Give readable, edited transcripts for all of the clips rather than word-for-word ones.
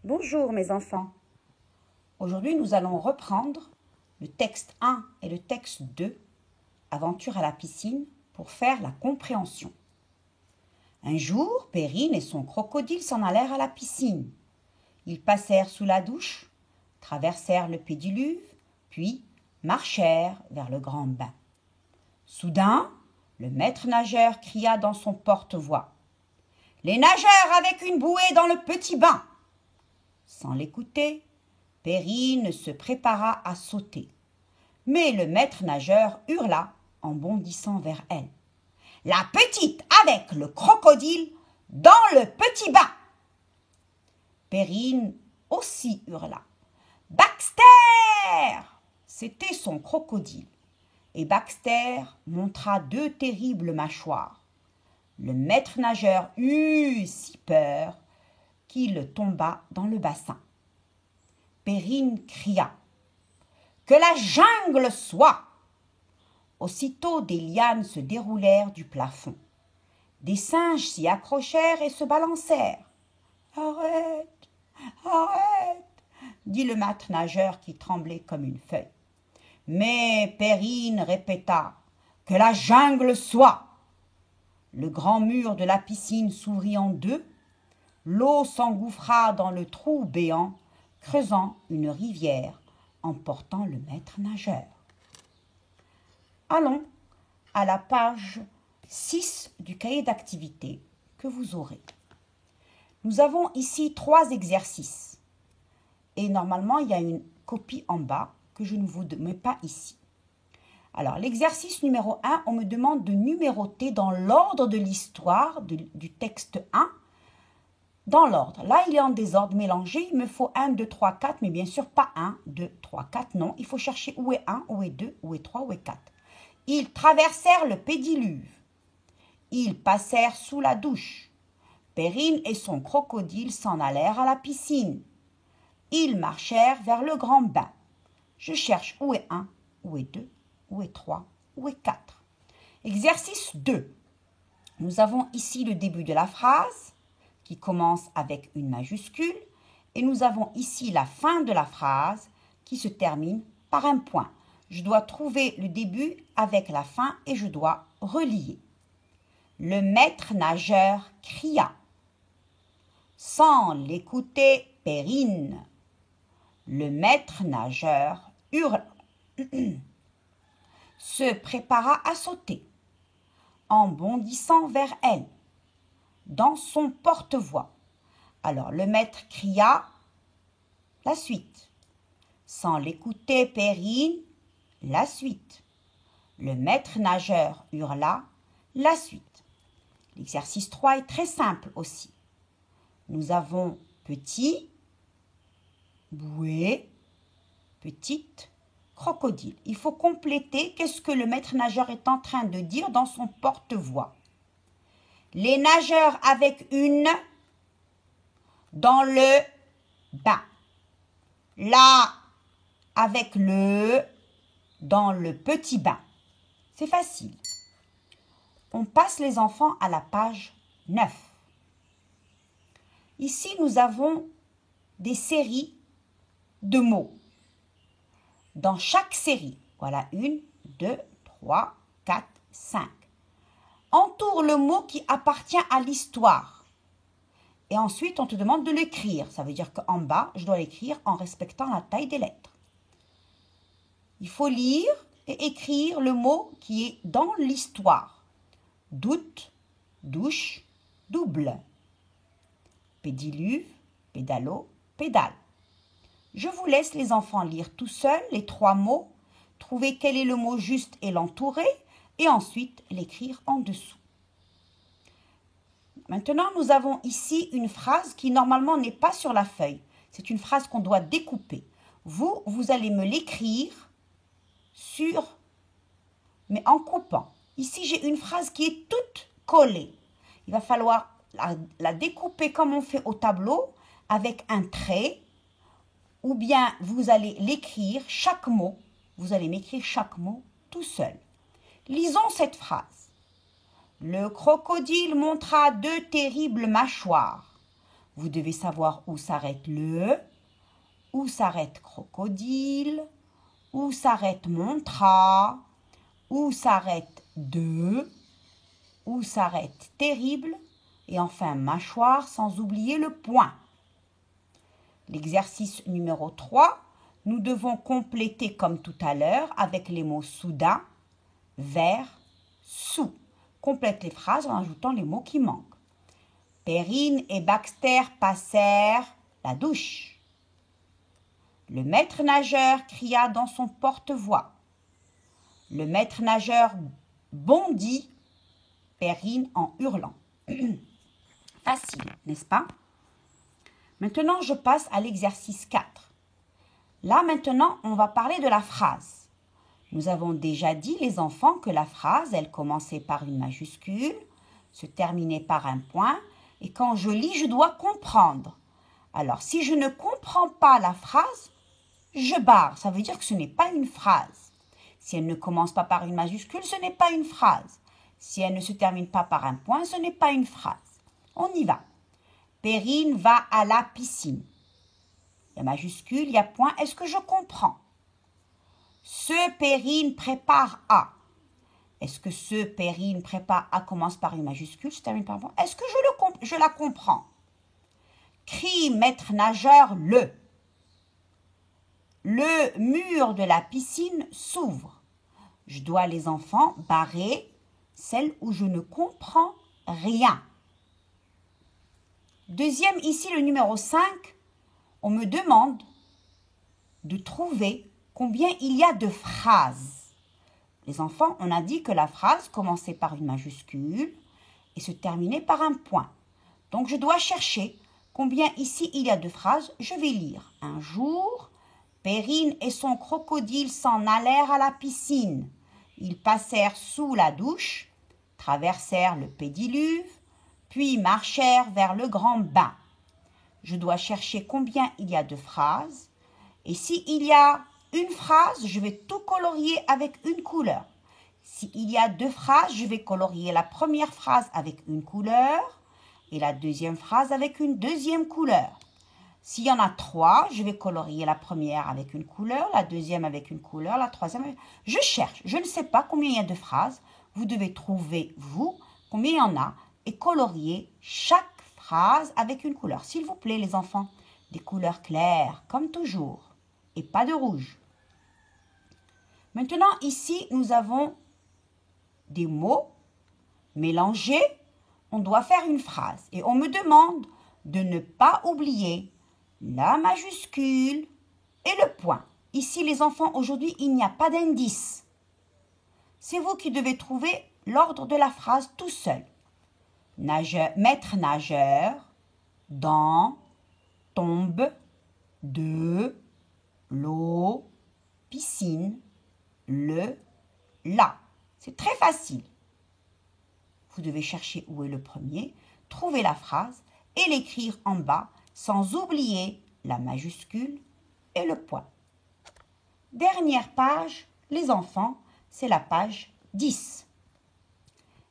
Bonjour mes enfants. Aujourd'hui nous allons reprendre le texte 1 et le texte 2, Aventure à la piscine, pour faire la compréhension. Un jour, Perrine et son crocodile s'en allèrent à la piscine. Ils passèrent sous la douche, traversèrent le pédiluve, puis marchèrent vers le grand bain. Soudain, le maître nageur cria dans son porte-voix : « Les nageurs avec une bouée dans le petit bain !» Sans l'écouter, Perrine se prépara à sauter. Mais le maître nageur hurla en bondissant vers elle : « La petite avec le crocodile dans le petit bain !» Perrine aussi hurla : « Baxter !» C'était son crocodile. Et Baxter montra deux terribles mâchoires. Le maître nageur eut si peur qu'il tomba dans le bassin. Perrine cria : « Que la jungle soit !» Aussitôt des lianes se déroulèrent du plafond. Des singes s'y accrochèrent et se balancèrent. « Arrête, arrête !» dit le maître nageur qui tremblait comme une feuille. Mais Perrine répéta : « Que la jungle soit !» Le grand mur de la piscine s'ouvrit en deux. L'eau s'engouffra dans le trou béant, creusant une rivière, emportant le maître nageur. Allons à la page 6 du cahier d'activité que vous aurez. Nous avons ici 3 exercices. Et normalement, il y a une copie en bas que je ne vous mets pas ici. Alors, l'exercice numéro 1, on me demande de numéroter dans l'ordre de l'histoire du texte 1, dans l'ordre. Là, il est en désordre mélangé. Il me faut 1, 2, 3, 4, mais bien sûr pas 1, 2, 3, 4, non. Il faut chercher où est 1, où est 2, où est 3, où est 4. Ils traversèrent le pédiluve. Ils passèrent sous la douche. Perrine et son crocodile s'en allèrent à la piscine. Ils marchèrent vers le grand bain. Je cherche où est 1, où est 2, où est 3, où est 4. Exercice 2. Nous avons ici le début de la phrase qui commence avec une majuscule et nous avons ici la fin de la phrase qui se termine par un point. Je dois trouver le début avec la fin et je dois relier. Le maître nageur cria. Sans l'écouter, Perrine. Le maître nageur hurla. Se prépara à sauter en bondissant vers elle dans son porte-voix. Alors le maître cria la suite. Sans l'écouter, Perrine, la suite. Le maître nageur hurla la suite. L'exercice 3 est très simple aussi. Nous avons petit, bouée, petite, crocodile. Il faut compléter qu'est-ce que le maître nageur est en train de dire dans son porte-voix. Les nageurs avec une dans le bain. Là, avec le dans le petit bain. C'est facile. On passe les enfants à la page 9. Ici, nous avons des séries de mots. Dans chaque série, voilà 1, 2, 3, 4, 5. Entoure le mot qui appartient à l'histoire. Et ensuite, on te demande de l'écrire. Ça veut dire qu'en bas, je dois l'écrire en respectant la taille des lettres. Il faut lire et écrire le mot qui est dans l'histoire. Doute, douche, double. Pédiluve, pédalo, pédale. Je vous laisse les enfants lire tout seuls les 3 mots, trouver quel est le mot juste et l'entourer, et ensuite l'écrire en dessous. Maintenant, nous avons ici une phrase qui normalement n'est pas sur la feuille. C'est une phrase qu'on doit découper. Vous allez me l'écrire mais en coupant. Ici, j'ai une phrase qui est toute collée. Il va falloir la découper comme on fait au tableau, avec un trait, ou bien vous allez l'écrire, chaque mot, vous allez m'écrire chaque mot tout seul. Lisons cette phrase. Le crocodile montra 2 terribles mâchoires. Vous devez savoir où s'arrête le, où s'arrête crocodile, où s'arrête montra, où s'arrête de, où s'arrête terrible, et enfin mâchoire, sans oublier le point. L'exercice numéro 3, nous devons compléter comme tout à l'heure avec les mots soudain, vers, sous. Complète les phrases en ajoutant les mots qui manquent. Perrine et Baxter passèrent la douche. Le maître nageur cria dans son porte-voix. Le maître nageur bondit, Perrine en hurlant. Facile, n'est-ce pas? Maintenant, je passe à l'exercice 4. Là, maintenant, on va parler de la phrase. Nous avons déjà dit, les enfants, que la phrase, elle commençait par une majuscule, se terminait par un point, et quand je lis, je dois comprendre. Alors, si je ne comprends pas la phrase, je barre. Ça veut dire que ce n'est pas une phrase. Si elle ne commence pas par une majuscule, ce n'est pas une phrase. Si elle ne se termine pas par un point, ce n'est pas une phrase. On y va. Perrine va à la piscine. Il y a majuscule, il y a point. Est-ce que je comprends? Ce Perrine prépare à. Est-ce que ce Perrine prépare à commence par une majuscule, se termine par un point? Est-ce que je la comprends? Crie maître nageur le. Le mur de la piscine s'ouvre. Je dois, les enfants, barrer celle où je ne comprends rien. Deuxième, ici, le numéro 5, on me demande de trouver combien il y a de phrases. Les enfants, on a dit que la phrase commençait par une majuscule et se terminait par un point. Donc, je dois chercher combien ici il y a de phrases. Je vais lire. Un jour, Perrine et son crocodile s'en allèrent à la piscine. Ils passèrent sous la douche, traversèrent le pédiluve, puis marchèrent vers le grand bain. Je dois chercher combien il y a de phrases. Et s'il y a une phrase, je vais tout colorier avec une couleur. S'il y a 2 phrases, je vais colorier la première phrase avec une couleur et la deuxième phrase avec une deuxième couleur. S'il y en a 3, je vais colorier la première avec une couleur, la deuxième avec une couleur, la troisième avec... Je cherche, je ne sais pas combien il y a de phrases. Vous devez trouver, vous, combien il y en a et colorier chaque phrase avec une couleur. S'il vous plaît, les enfants, des couleurs claires, comme toujours, et pas de rouge. Maintenant, ici, nous avons des mots mélangés. On doit faire une phrase. Et on me demande de ne pas oublier la majuscule et le point. Ici, les enfants, aujourd'hui, il n'y a pas d'indice. C'est vous qui devez trouver l'ordre de la phrase tout seul. Maître nageur, dans, tombe, de, l'eau, piscine, le, la. C'est très facile. Vous devez chercher où est le premier, trouver la phrase et l'écrire en bas sans oublier la majuscule et le point. Dernière page, les enfants, c'est la page 10.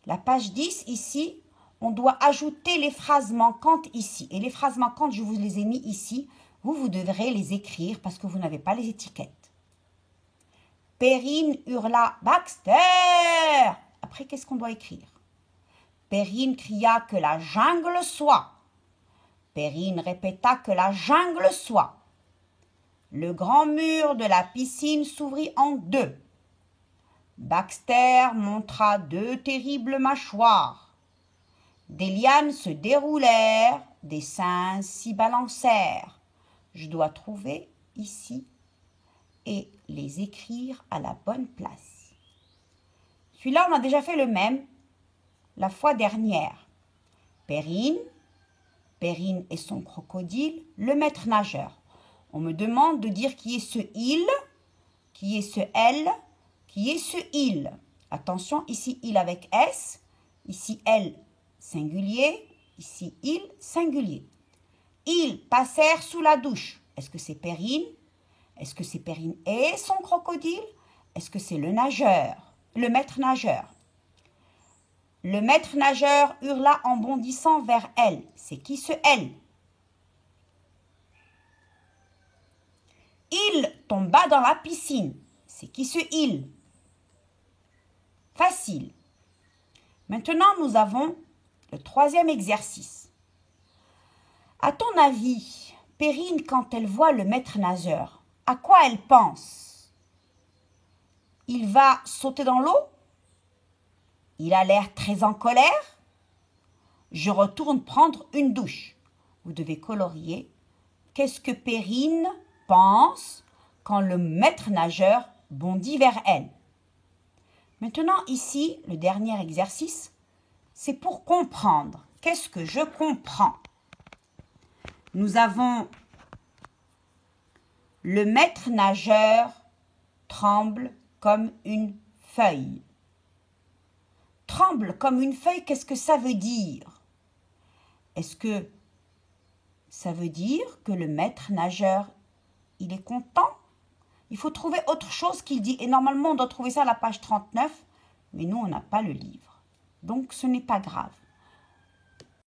La page 10, ici, on doit ajouter les phrases manquantes ici. Et les phrases manquantes, je vous les ai mis ici. Vous devrez les écrire parce que vous n'avez pas les étiquettes. Perrine hurla « Baxter !» Après, qu'est-ce qu'on doit écrire? Perrine cria que la jungle soit. Perrine répéta que la jungle soit. Le grand mur de la piscine s'ouvrit en 2. Baxter montra 2 terribles mâchoires. Des lianes se déroulèrent, des seins s'y balancèrent. Je dois trouver ici et les écrire à la bonne place. Celui-là, on a déjà fait le même la fois dernière. Perrine et son crocodile, le maître nageur. On me demande de dire qui est ce il, qui est ce elle, qui est ce il. Attention, ici il avec S, ici elle singulier, ici il singulier. Ils passèrent sous la douche. Est-ce que c'est Perrine? Est-ce que c'est Perrine et son crocodile? Est-ce que c'est le nageur, le maître nageur? Le maître nageur hurla en bondissant vers elle. C'est qui ce elle? Il tomba dans la piscine. C'est qui ce il? Facile. Maintenant, nous avons le troisième exercice. À ton avis, Perrine, quand elle voit le maître nageur, à quoi elle pense? Il va sauter dans l'eau? Il a l'air très en colère? Je retourne prendre une douche. Vous devez colorier. Qu'est-ce que Perrine pense quand le maître nageur bondit vers elle? Maintenant, ici, le dernier exercice, c'est pour comprendre. Qu'est-ce que je comprends? Nous avons le maître nageur tremble comme une feuille. Tremble comme une feuille, qu'est-ce que ça veut dire? Est-ce que ça veut dire que le maître nageur, il est content? Il faut trouver autre chose qu'il dit. Et normalement, on doit trouver ça à la page 39, mais nous, on n'a pas le livre. Donc, ce n'est pas grave.